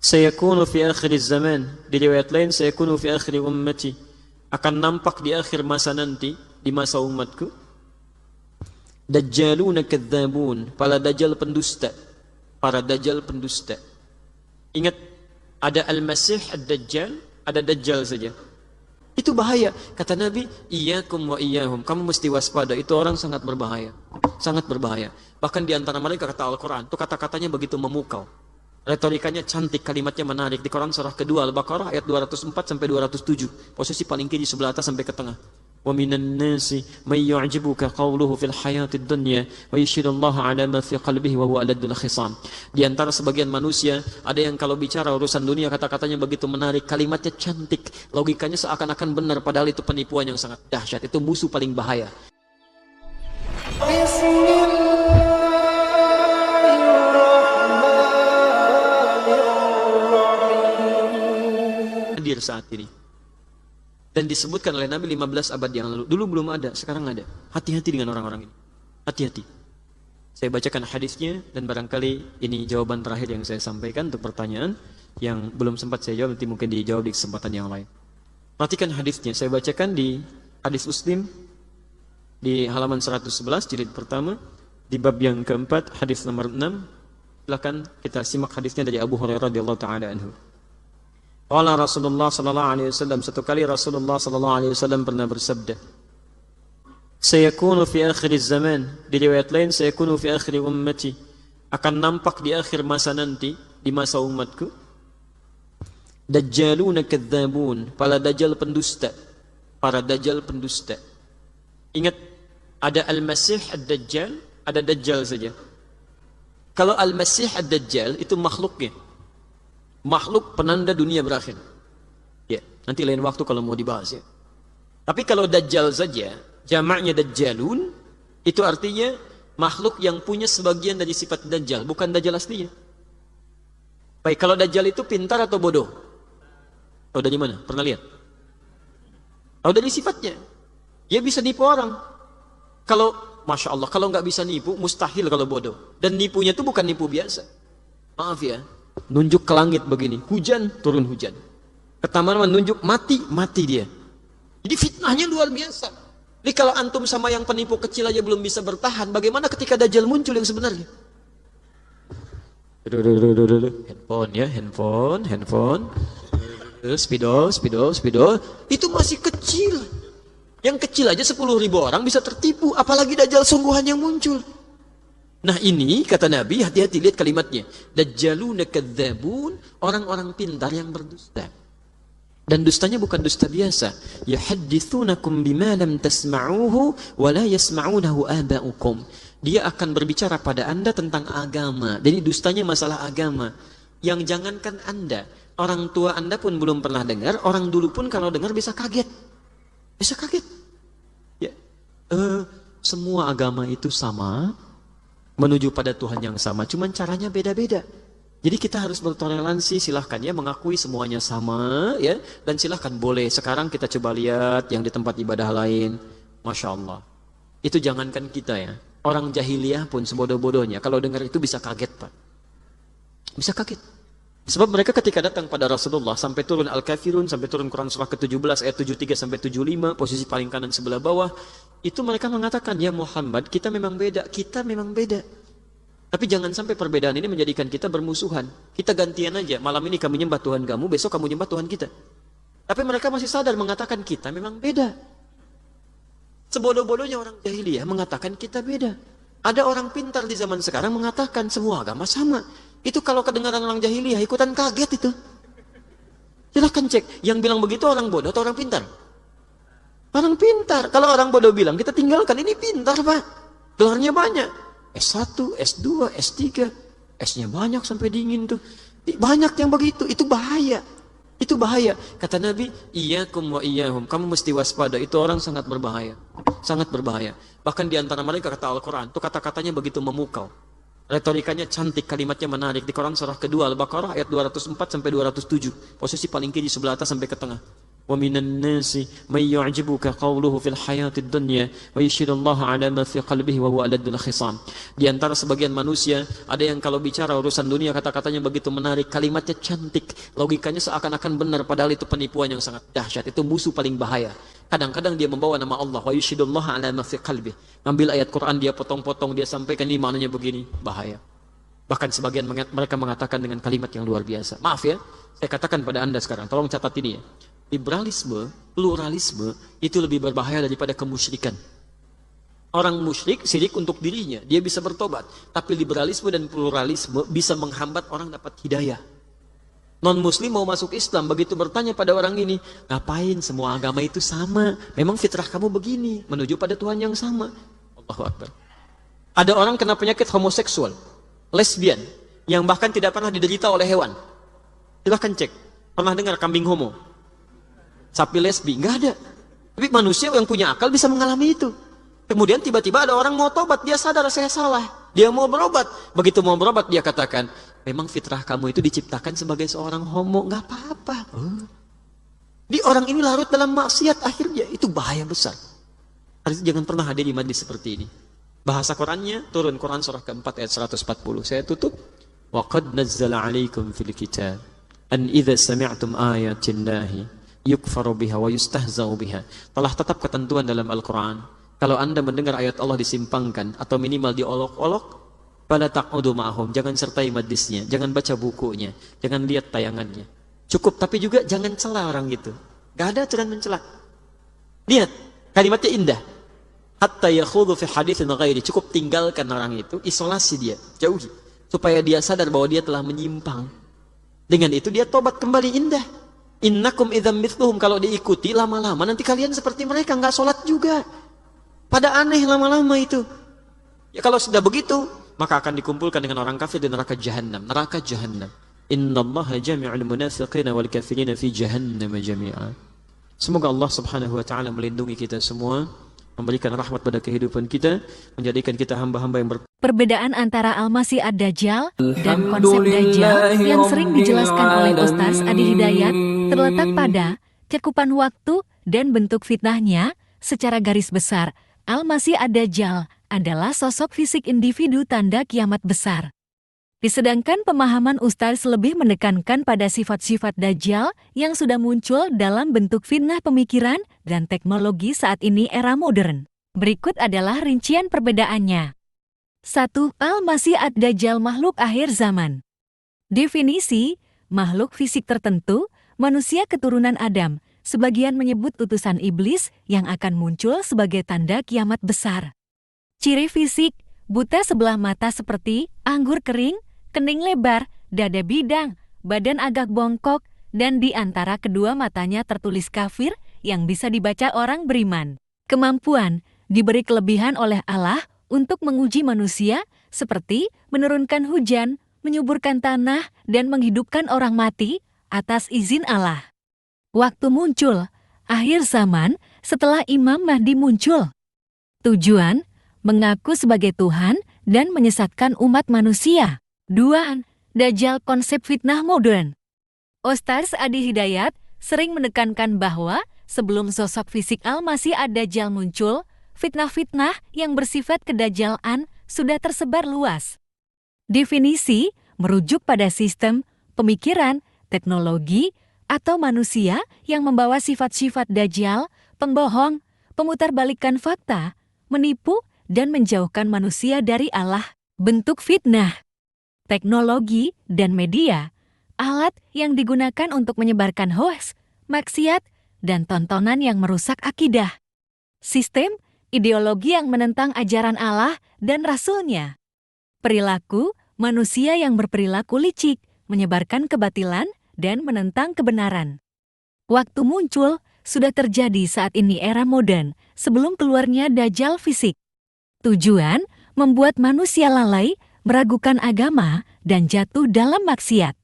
Sayakunu fi akhir zaman, di riwayat lain sayakunu fi akhir ummati, akan nampak di akhir masa nanti, di masa umatku, dajjaluna kadzabun, para dajjal pendusta, para dajjal pendusta. Ingat, ada al-masih ad-dajjal, ada dajjal saja. Itu bahaya. Kata Nabi, iyyakum wa iyyahum, kamu mesti waspada, itu orang sangat berbahaya. Sangat berbahaya. Bahkan di antara mereka kata Al-Quran, itu kata-katanya begitu memukau. Retorikanya cantik, kalimatnya menarik. Di Quran surah kedua Al-Baqarah ayat 204 sampai 207. Posisi paling kiri sebelah atas sampai ke tengah. Wa minan nasi may yu'jibuka qawluhu fil hayatid dunya wa yashhadullahu 'ala ma fi qalbihi wa huwa aladul khisam. Di antara sebagian manusia ada yang kalau bicara urusan dunia kata-katanya begitu menarik, kalimatnya cantik, logikanya seakan-akan benar padahal itu penipuan yang sangat dahsyat. Itu musuh paling bahaya. Hadir saat ini. Dan disebutkan oleh Nabi 15 abad yang lalu. Dulu belum ada, sekarang ada. Hati-hati dengan orang-orang ini. Hati-hati. Saya bacakan hadisnya dan barangkali ini jawaban terakhir yang saya sampaikan untuk pertanyaan yang belum sempat saya jawab, nanti mungkin dijawab di kesempatan yang lain. Perhatikan hadisnya. Saya bacakan di hadis Muslim di halaman 111 jilid pertama di bab yang keempat hadis nomor 6. Silakan kita simak hadisnya dari Abu Hurairah radhiyallahu taala anhu. Qala Rasulullah sallallahu alaihi wasallam, satu kali Rasulullah sallallahu alaihi wasallam pernah bersabda, sayakunu fi akhir zaman, di riwayat lain sayakunu fi akhir ummati, akan nampak di akhir masa nanti, di masa umatku, dajjaluna kadzabun, para dajjal pendusta, para dajjal pendusta. Ingat, ada al-masih ad-dajjal, ada dajjal saja. Kalau al-masih ad-dajjal itu makhluknya, makhluk penanda dunia berakhir. Ya, nanti lain waktu kalau mau dibahas ya. Tapi kalau dajjal saja, jamaknya dajjalun, itu artinya makhluk yang punya sebagian dari sifat dajjal, bukan dajjal aslinya. Baik, kalau dajjal itu pintar atau bodoh? Tahu dari mana? Pernah lihat? Tahu dari sifatnya. Dia bisa nipu orang. Kalau, Masya Allah, kalau nggak bisa nipu, mustahil kalau bodoh. Dan nipunya itu bukan nipu biasa. Maaf ya. Nunjuk ke langit begini, hujan, turun hujan. Ketamaran nunjuk, mati, mati dia. Jadi fitnahnya luar biasa. Jadi kalau antum sama yang penipu kecil aja belum bisa bertahan, bagaimana ketika dajjal muncul yang sebenarnya? Handphone ya, handphone. Spidol. Itu masih kecil. Yang kecil aja 10.000 orang bisa tertipu, apalagi dajjal sungguhan yang muncul. Nah ini kata Nabi, hati-hati lihat kalimatnya. Dajjaluna kadzabun, orang-orang pintar yang berdusta. Dan dustanya bukan dusta biasa. Yuhadditsunakum bima lam tasma'uhu wa la yasma'unahu aba'ukum. Dia akan berbicara pada Anda tentang agama. Jadi dustanya masalah agama. Yang jangankan Anda, orang tua Anda pun belum pernah dengar, orang dulu pun kalau dengar bisa kaget. Bisa kaget. Ya. Semua agama itu sama, menuju pada Tuhan yang sama, cuman caranya beda-beda. Jadi kita harus bertoleransi, silahkan ya mengakui semuanya sama ya, dan silahkan boleh. Sekarang kita coba lihat yang di tempat ibadah lain, Masya Allah. Itu jangankan kita ya, orang jahiliyah pun sebodoh-bodohnya kalau dengar itu bisa kaget Pak. Bisa kaget. Sebab mereka ketika datang pada Rasulullah sampai turun Al-Kafirun, sampai turun Quran surah ke-17 ayat 73 sampai 75, posisi paling kanan sebelah bawah, itu mereka mengatakan, ya Muhammad, kita memang beda, kita memang beda. Tapi jangan sampai perbedaan ini menjadikan kita bermusuhan. Kita gantian aja, malam ini kami nyembah Tuhan kamu, besok kamu nyembah Tuhan kita. Tapi mereka masih sadar mengatakan kita memang beda. Sebodoh-bodohnya orang jahiliyah mengatakan kita beda. Ada orang pintar di zaman sekarang mengatakan semua agama sama. Itu kalau kedengaran orang jahiliyah ikutan kaget itu. Silahkan cek, yang bilang begitu orang bodoh atau orang pintar? Orang pintar. Kalau orang bodoh bilang kita tinggalkan, ini pintar Pak. Gelarnya banyak. S1, S2, S3, S-nya banyak sampai dingin tuh. Banyak yang begitu, itu bahaya. Itu bahaya. Kata Nabi, iyyakum wa iyyahum, kamu mesti waspada, itu orang sangat berbahaya. Sangat berbahaya. Bahkan di antara mereka kata Al-Quran, itu kata-katanya begitu memukau. Retorikanya cantik, kalimatnya menarik. Di Quran surah kedua Al-Baqarah ayat 204 sampai 207. Posisi paling kiri sebelah atas sampai ke tengah. Wa minan nasi may yu'jibuka qawluhu fil hayatid dunya wa yashhadullahu ala ma fi qalbihi wa huwa aladul khisam. Di antara sebagian manusia ada yang kalau bicara urusan dunia kata-katanya begitu menarik, kalimatnya cantik, logikanya seakan-akan benar padahal itu penipuan yang sangat dahsyat. Itu musuh paling bahaya. Kadang-kadang dia membawa nama Allah, wa yashhadullahu ala ma fi qalbihi. Ngambil ayat Quran dia potong-potong, dia sampaikan ini maknanya begini, bahaya. Bahkan sebagian mereka mengatakan dengan kalimat yang luar biasa. Maaf ya, saya katakan pada Anda sekarang, tolong catat ini ya. Liberalisme, pluralisme itu lebih berbahaya daripada kemusyrikan. Orang musyrik, syirik untuk dirinya, dia bisa bertobat. Tapi liberalisme dan pluralisme bisa menghambat orang dapat hidayah. Non-muslim mau masuk Islam, begitu bertanya pada orang ini, ngapain semua agama itu sama? Memang fitrah kamu begini, menuju pada Tuhan yang sama. Allahu Akbar. Ada orang kena penyakit homoseksual, lesbian, yang bahkan tidak pernah diderita oleh hewan. Silahkan cek, pernah dengar kambing homo? Sapi lesbi, nggak ada. Tapi manusia yang punya akal bisa mengalami itu. Kemudian tiba-tiba ada orang mau tobat, dia sadar saya salah. Dia mau berobat. Begitu mau berobat dia katakan, memang fitrah kamu itu diciptakan sebagai seorang homo, nggak apa-apa. Di orang ini larut dalam maksiat akhirnya, itu bahaya besar. Harus jangan pernah hadir di majlis seperti ini. Bahasa Qurannya turun Quran surah keempat ayat 140. Saya tutup. Wa qad nazzala 'alaikum fil kitab an idza sami'tum ayatillahi yukfaru biha wa yustahzau biha. Telah tetap ketentuan dalam Al-Quran, kalau anda mendengar ayat Allah disimpangkan atau minimal diolok-olok, fala taq'udu ma'ahum, jangan sertai majlisnya, jangan baca bukunya, jangan lihat tayangannya. Cukup, tapi juga jangan cela orang gitu. Gak ada aturan mencela. Lihat, kalimatnya indah. Hatta yakhudhu fi haditsin ghairi, cukup tinggalkan orang itu, isolasi dia, jauhi, supaya dia sadar bahwa dia telah menyimpang. Dengan itu dia tobat kembali, indah. Innakum idzam mithluhum, kalau diikuti lama-lama nanti kalian seperti mereka, nggak sholat juga. Pada aneh lama-lama itu. Ya kalau sudah begitu, maka akan dikumpulkan dengan orang kafir di neraka Jahannam. Neraka Jahannam. Innallaha jami'ul munafiqina wal kafirina fi jahannam jami'a. Semoga Allah Subhanahu wa taala melindungi kita semua, memberikan rahmat pada kehidupan kita, menjadikan kita hamba-hamba yang Perbedaan antara Al-Masih Ad-Dajjal dan konsep Dajjal yang sering dijelaskan oleh Ustaz Adi Hidayat terletak pada cakupan waktu dan bentuk fitnahnya. Secara garis besar, Al-Masih Ad-Dajjal adalah sosok fisik individu tanda kiamat besar. Disedangkan pemahaman Ustaz lebih menekankan pada sifat-sifat Dajjal yang sudah muncul dalam bentuk fitnah pemikiran dan teknologi saat ini era modern. Berikut adalah rincian perbedaannya. 1. Al-Masih Ad-Dajjal, makhluk akhir zaman. Definisi, makhluk fisik tertentu, manusia keturunan Adam, sebagian menyebut utusan iblis yang akan muncul sebagai tanda kiamat besar. Ciri fisik, buta sebelah mata seperti anggur kering, kening lebar, dada bidang, badan agak bongkok, dan di antara kedua matanya tertulis kafir yang bisa dibaca orang beriman. Kemampuan, diberi kelebihan oleh Allah untuk menguji manusia, seperti menurunkan hujan, menyuburkan tanah, dan menghidupkan orang mati atas izin Allah. Waktu muncul, akhir zaman setelah Imam Mahdi muncul. Tujuan, mengaku sebagai Tuhan dan menyesatkan umat manusia. 2. Dajjal, konsep fitnah modern. Ustaz Adi Hidayat sering menekankan bahwa sebelum sosok fisik Al-Masih Ad-Dajjal muncul, fitnah-fitnah yang bersifat kedajjalan sudah tersebar luas. Definisi merujuk pada sistem, pemikiran, teknologi, atau manusia yang membawa sifat-sifat dajjal, pembohong, pemutarbalikkan fakta, menipu, dan menjauhkan manusia dari Allah. Bentuk fitnah, teknologi, dan media, alat yang digunakan untuk menyebarkan hoaks, maksiat, dan tontonan yang merusak akidah. Sistem, ideologi yang menentang ajaran Allah dan Rasul-Nya. Perilaku, manusia yang berperilaku licik, menyebarkan kebatilan, dan menentang kebenaran. Waktu muncul sudah terjadi saat ini era modern, sebelum keluarnya Dajjal fisik. Tujuan, membuat manusia lalai, meragukan agama, dan jatuh dalam maksiat.